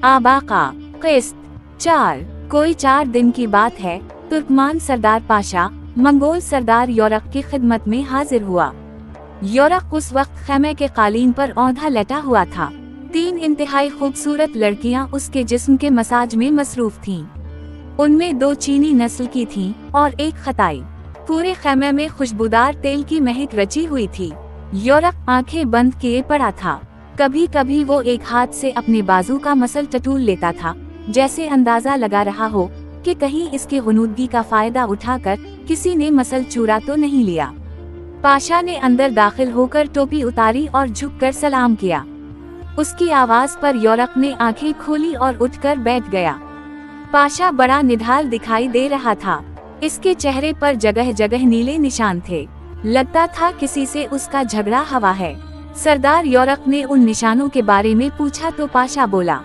आबाका किस्त 4। कोई 4 दिन की बात है, तुर्कमान सरदार पाशा मंगोल सरदार योरक की खिदमत में हाजिर हुआ। योरक उस वक्त खैमे के कालीन पर औंधा लेटा हुआ था। 3 इंतहाई खूबसूरत लड़कियां उसके जिस्म के मसाज में मसरूफ थीं। उनमें 2 चीनी नस्ल की थीं और 1 खताई। पूरे खैमे में खुशबूदार तेल की महक रची हुई थी। योरक आंखें बंद किए पड़ा था। कभी कभी वो एक हाथ से अपने बाजू का मसल टटूल लेता था, जैसे अंदाजा लगा रहा हो कि कहीं इसकी गुनूदगी का फायदा उठाकर किसी ने मसल चूरा तो नहीं लिया। पाशा ने अंदर दाखिल होकर टोपी उतारी और झुककर सलाम किया। उसकी आवाज पर योरक ने आंखें खोली और उठकर बैठ गया। पाशा बड़ा निढाल दिखाई दे रहा था। इसके चेहरे पर जगह जगह नीले निशान थे। लगता था किसी से उसका झगड़ा हवा है। सरदार योरक ने उन निशानों के बारे में पूछा तो पाशा बोला,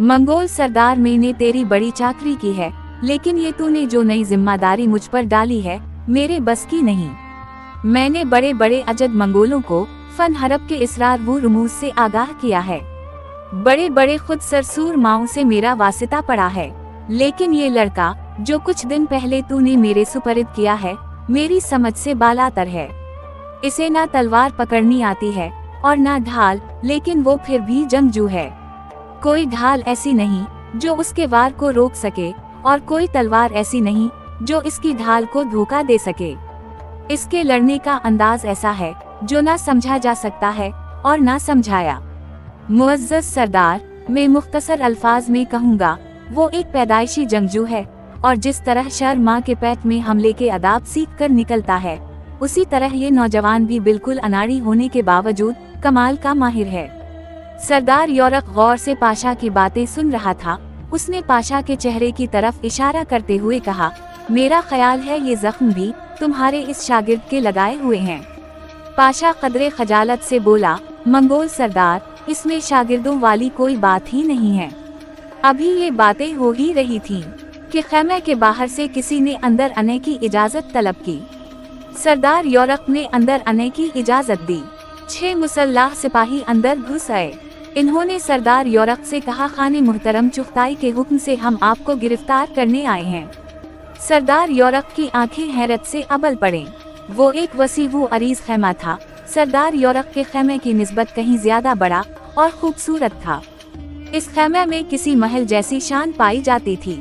मंगोल सरदार, मैंने तेरी बड़ी चाकरी की है, लेकिन ये तूने जो नई जिम्मेदारी मुझ पर डाली है मेरे बस की नहीं। मैंने बड़े बड़े अजद मंगोलों को फन हरब के इसरार वो रमूज से आगाह किया है। बड़े बड़े खुद सरसूर माओं से मेरा वास्ता पड़ा है, लेकिन ये लड़का जो कुछ दिन पहले तूने मेरे सुपरद किया है मेरी समझ से बालातर है। इसे ना तलवार पकड़नी आती है और ना ढाल, लेकिन वो फिर भी जंगजू है। कोई ढाल ऐसी नहीं जो उसके वार को रोक सके और कोई तलवार ऐसी नहीं जो इसकी ढाल को धोखा दे सके। इसके लड़ने का अंदाज ऐसा है जो ना समझा जा सकता है और ना समझाया। मुअज़्ज़ज़ सरदार, मैं मुख्तसर अल्फाज में कहूँगा, वो एक पैदाइशी जंगजू है और जिस तरह शर माँ के पेट में हमले के आदाब सीख कर निकलता है, उसी तरह ये नौजवान भी बिल्कुल अनाड़ी होने के बावजूद कमाल का माहिर है। सरदार योरक गौर से पाशा की बातें सुन रहा था। उसने पाशा के चेहरे की तरफ इशारा करते हुए कहा, मेरा ख्याल है ये जख्म भी तुम्हारे इस शागिर्द के लगाए हुए हैं। पाशा कदरे खजालत से बोला, मंगोल सरदार, इसमें शागिर्दों वाली कोई बात ही नहीं है। अभी ये बातें हो ही रही थीं कि खैमे के बाहर से किसी ने अंदर आने की इजाजत तलब की। सरदार योरक ने अंदर आने की इजाजत दी। 6 मुसल्लाह सिपाही अंदर घुस आए। इन्होंने सरदार योरक से कहा, खाने मुहतरम चुगताई के हुक्म से हम आपको गिरफ्तार करने आए हैं। सरदार योरक की आंखें हैरत से अबल पड़े। वो एक वसीव अरीज खैमा था। सरदार योरक के खैमे की निस्बत कहीं ज्यादा बड़ा और खूबसूरत था। इस खैमे में किसी महल जैसी शान पाई जाती थी।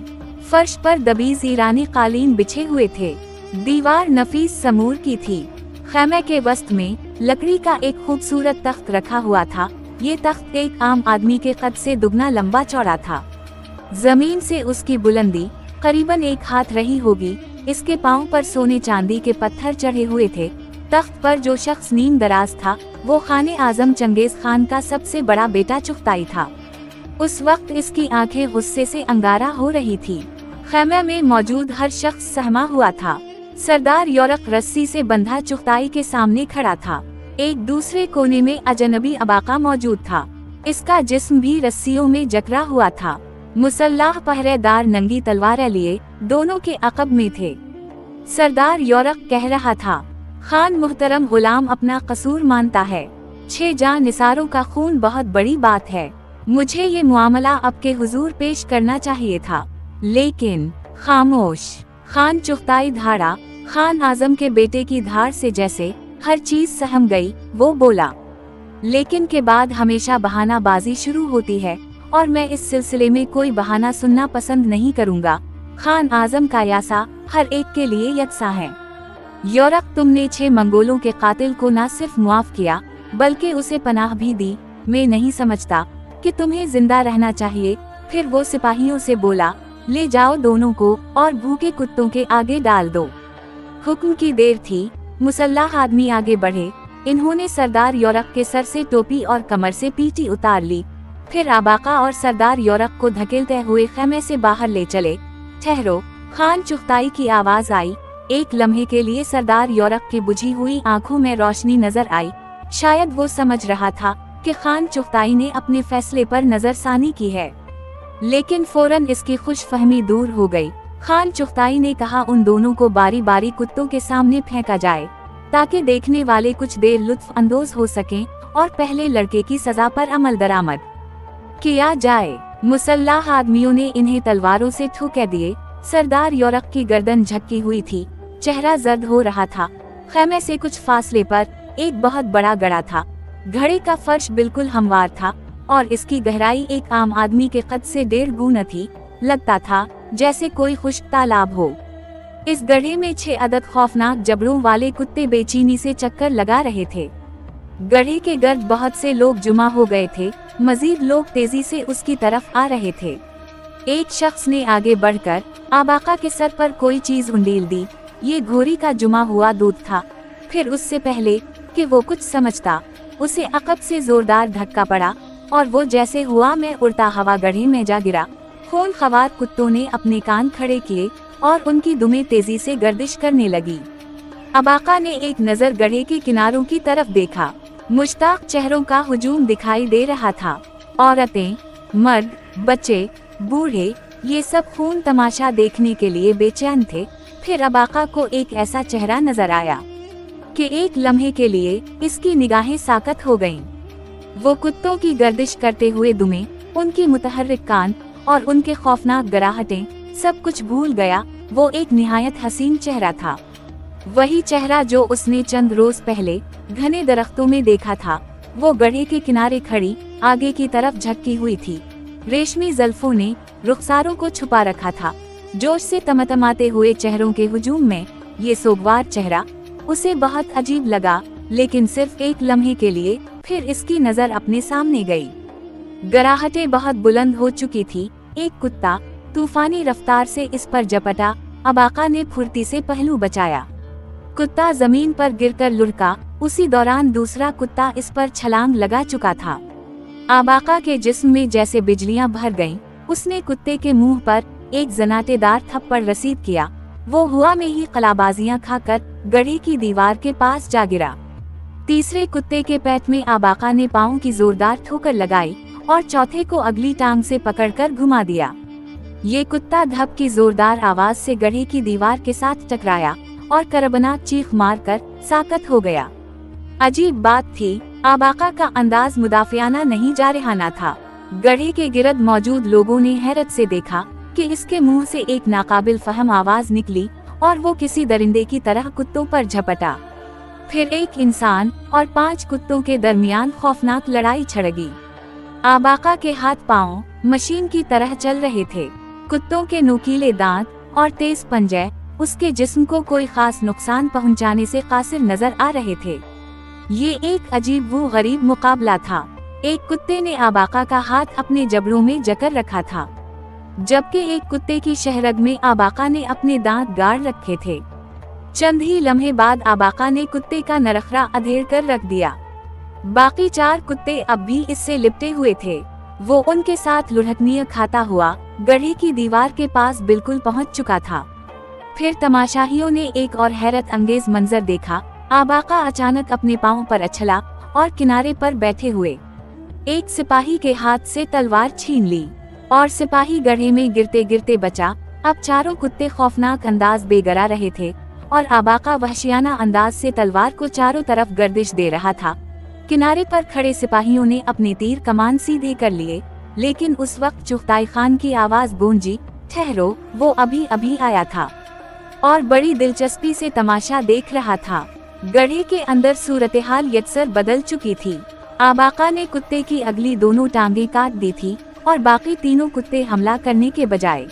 फर्श पर दबीज ईरानी कालीन बिछे हुए थे। दीवार नफीस समूर की थी। खैमे के वस्त में लकड़ी का एक खूबसूरत तख्त रखा हुआ था। ये तख्त एक आम आदमी के कद से दुगना लंबा चौड़ा था। जमीन से उसकी बुलंदी करीबन 1 हाथ रही होगी। इसके पांव पर सोने चांदी के पत्थर चढ़े हुए थे। तख्त पर जो शख्स नीम दराज था वो खाने आजम चंगेज खान का सबसे बड़ा बेटा चुगताई था। उस वक्त इसकी आंखें गुस्से से अंगारा हो रही थी। खैमे में मौजूद हर शख्स सहमा हुआ था। सरदार योरक रस्सी से बंधा चुगताई के सामने खड़ा था। एक दूसरे कोने में अजनबी अबाका मौजूद था। इसका जिस्म भी रस्सियों में जकड़ा हुआ था। मुसल्लाह पहरेदार नंगी तलवारें लिए दोनों के अकब में थे। सरदार योरक कह रहा था, खान मुहतरम, गुलाम अपना कसूर मानता है। 6 जां निसारों का खून बहुत बड़ी बात है। मुझे ये मुआमला आपके हुजूर पेश करना चाहिए था, लेकिन खामोश। खान चुगताई धाड़ा। खान आजम के बेटे की धार से जैसे हर चीज सहम गई। वो बोला, लेकिन के बाद हमेशा बहानाबाजी शुरू होती है और मैं इस सिलसिले में कोई बहाना सुनना पसंद नहीं करूंगा। खान आजम का यासा हर एक के लिए यकसा है। योरक, तुमने 6 मंगोलों के कातिल को न सिर्फ मुआफ किया बल्कि उसे पनाह भी दी। मैं नहीं समझता कि तुम्हें जिंदा रहना चाहिए। फिर वो सिपाहियों से बोला, ले जाओ दोनों को और भूखे कुत्तों के आगे डाल दो। हुक्म की देर थी। मुसल्लाह आदमी आगे बढ़े। इन्होंने सरदार योरक के सर से टोपी और कमर से पीटी उतार ली। फिर आबाका और सरदार योरक को धकेलते हुए खैमे से बाहर ले चले। ठहरो, खान चुगताई की आवाज आई। एक लम्हे के लिए सरदार योरक की बुझी हुई आंखों में रोशनी नजर आई। शायद वो समझ रहा था कि खान चुगताई ने अपने फैसले पर नजरसानी की है, लेकिन फौरन इसकी खुशफहमी दूर हो गई। खान चुगताई ने कहा, उन दोनों को बारी बारी कुत्तों के सामने फेंका जाए ताकि देखने वाले कुछ देर लुत्फ अंदोज हो सकें और पहले लड़के की सजा पर अमल दरामद किया जाए। मुसल्लाह आदमियों ने इन्हें तलवारों से ठोकर दिए। सरदार योरक की गर्दन झटकी हुई थी, चेहरा जर्द हो रहा था। खेमे से कुछ फासले पर एक बहुत बड़ा गड़ा था। घड़े का फर्श बिल्कुल हमवार था और इसकी गहराई एक आम आदमी के कद से 1.5 गुना थी। लगता था जैसे कोई खुश्क तालाब हो। इस गड्ढे में 6 अदद खौफनाक जबड़ों वाले कुत्ते बेचैनी से चक्कर लगा रहे थे। गड्ढे के गर्द बहुत से लोग जुमा हो गए थे। मजीद लोग तेजी से उसकी तरफ आ रहे थे। एक शख्स ने आगे बढ़कर आबाका के सर पर कोई चीज उंडेल दी। ये घोड़ी का जुमा हुआ दूध था। फिर उससे पहले कि वो कुछ समझता, उसे अकब से जोरदार धक्का पड़ा और वो जैसे हुआ में उड़ता हवा गड्ढे में जा गिरा। खून खवार कुत्तों ने अपने कान खड़े किए और उनकी दुमें तेजी से गर्दिश करने लगी। आबाका ने एक नजर गड्ढे के किनारों की तरफ देखा। मुश्ताक चेहरों का हुजूम दिखाई दे रहा था। औरतें, मर्द, बच्चे, बूढ़े, ये सब खून तमाशा देखने के लिए बेचैन थे। फिर आबाका को एक ऐसा चेहरा नजर आया कि एक लम्हे के लिए इसकी निगाहें साकत हो गईं। वो कुत्तों की गर्दिश करते हुए दुमें, उनकी मुतहर्रिक कान और उनके खौफनाक गराहटें, सब कुछ भूल गया। वो एक निहायत हसीन चेहरा था, वही चेहरा जो उसने चंद रोज पहले घने दरख्तों में देखा था। वो गड्ढे के किनारे खड़ी आगे की तरफ झटकी हुई थी। रेशमी ज़ल्फों ने रुखसारों को छुपा रखा था। जोश से तमतमाते हुए चेहरों के हुजूम में ये सोगवार चेहरा उसे बहुत अजीब लगा, लेकिन सिर्फ एक लम्हे के लिए। फिर इसकी नजर अपने सामने गई। गराहटें बहुत बुलंद हो चुकी थी। एक कुत्ता तूफानी रफ्तार से इस पर झपटा। आबाका ने फुर्ती से पहलू बचाया। कुत्ता जमीन पर गिरकर लुढ़का। उसी दौरान दूसरा कुत्ता इस पर छलांग लगा चुका था। आबाका के जिस्म में जैसे बिजलियां भर गईं। उसने कुत्ते के मुंह पर एक जनाटेदार थप्पड़ रसीद किया। वो हुआ में ही कलाबाजियां खाकर गड्ढे की दीवार के पास जा गिरा। तीसरे कुत्ते के पेट में आबाका ने पाँव की जोरदार ठोकर लगाई और चौथे को अगली टांग से पकड़कर घुमा दिया। ये कुत्ता धप की जोरदार आवाज से गड्ढे की दीवार के साथ टकराया और करबनाक चीख मारकर साकत हो गया। अजीब बात थी, आबाका का अंदाज मुदाफियाना नहीं जारहाना था। गड्ढे के गिरद मौजूद लोगों ने हैरत से देखा कि इसके मुंह से एक नाकाबिल फहम आवाज निकली और वो किसी दरिंदे की तरह कुत्तों पर झपटा। फिर एक इंसान और 5 कुत्तों के दरमियान खौफनाक लड़ाई छिड़। आबाका के हाथ पांव मशीन की तरह चल रहे थे। कुत्तों के नुकीले दांत और तेज पंजे उसके जिस्म को कोई खास नुकसान पहुंचाने से कासिर नजर आ रहे थे। ये एक अजीब वो गरीब मुकाबला था। एक कुत्ते ने आबाका का हाथ अपने जबड़ों में जकड़ रखा था, जबकि एक कुत्ते की शहरग में आबाका ने अपने दांत गाड़ रखे थे। चंद ही लम्हे बाद आबाका ने कुत्ते का नरखरा अधेड़ कर रख दिया। बाकी 4 कुत्ते अब भी इससे लिपटे हुए थे। वो उनके साथ लुढ़कनियां खाता हुआ गड्ढे की दीवार के पास बिल्कुल पहुंच चुका था। फिर तमाशाइयों ने एक और हैरत अंगेज मंजर देखा। आबाका अचानक अपने पांव पर अछला और किनारे पर बैठे हुए एक सिपाही के हाथ से तलवार छीन ली और सिपाही गड्ढे में गिरते गिरते बचा। अब चारों कुत्ते खौफनाक अंदाज बेगरा रहे थे और आबाका वहशियाना अंदाज से तलवार को चारों तरफ गर्दिश दे रहा था। किनारे पर खड़े सिपाहियों ने अपने तीर कमान सीधे कर लिए, लेकिन उस वक्त चुगताई खान की आवाज गूंजी, ठहरो, वो अभी अभी आया था और बड़ी दिलचस्पी से तमाशा देख रहा था। गड्ढे के अंदर सूरत-ए-हाल यकसर बदल चुकी थी। आबाका ने कुत्ते की अगली दोनों टांगें काट दी थी और बाकी तीनों कुत्ते हमला करने के बजाय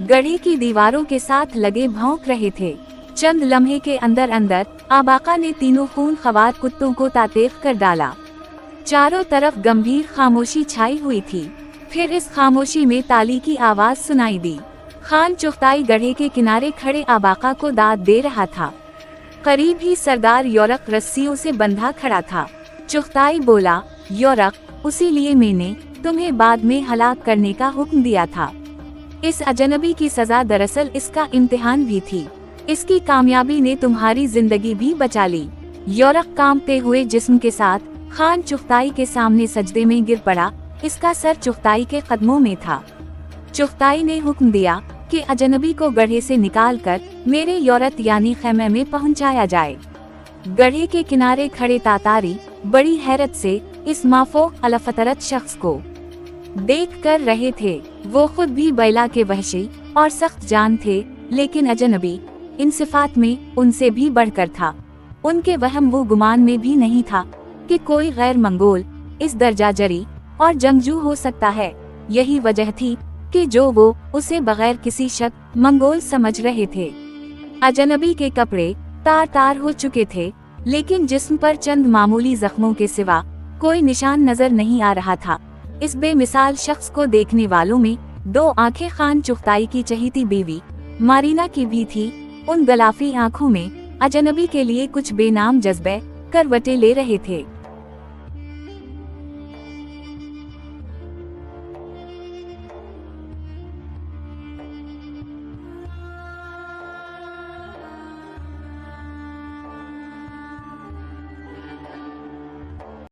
गड्ढे की दीवारों के साथ लगे भौंक रहे थे। चंद लम्हे के अंदर अंदर आबाका ने तीनों खून खवार कुत्तों को तातेफ कर डाला। चारों तरफ गंभीर खामोशी छाई हुई थी। फिर इस खामोशी में ताली की आवाज सुनाई दी। खान चुगताई गड्ढे के किनारे खड़े आबाका को दाद दे रहा था। करीब ही सरदार योरक रस्सियों से बंधा खड़ा था। चुगताई बोला, योरक, उसी लिए मैंने तुम्हें बाद में हलाक करने का हुक्म दिया था। इस अजनबी की सजा दरअसल इसका इम्तिहान भी थी। इसकी कामयाबी ने तुम्हारी जिंदगी भी बचा ली। योरक कांपते हुए जिस्म के साथ खान चुगताई के सामने सजदे में गिर पड़ा। इसका सर चुगताई के कदमों में था। चुगताई ने हुक्म दिया कि अजनबी को गड्ढे से निकालकर मेरे यौरत यानी खेमे में पहुंचाया जाए। गड्ढे के किनारे खड़े तातारी बड़ी हैरत से इस माफो अलफतरत शख्स को देख कर रहे थे। वो खुद भी बैला के वहशी और सख्त जान थे, लेकिन अजनबी इन सिफात में उनसे भी बढ़कर था। उनके वहम वो गुमान में भी नहीं था कि कोई गैर मंगोल इस दर्जा जरी और जंगजू हो सकता है। यही वजह थी कि जो वो उसे बगैर किसी शक मंगोल समझ रहे थे। अजनबी के कपड़े तार तार हो चुके थे, लेकिन जिस्म पर चंद मामूली जख्मों के सिवा कोई निशान नजर नहीं आ रहा था। इस बेमिसाल शख्स को देखने वालों में दो आंखें खान चुगताई की चहीती बीवी मारीना की भी थी। उन गलाफी आंखों में अजनबी के लिए कुछ बेनाम जज्बे करवटें ले रहे थे।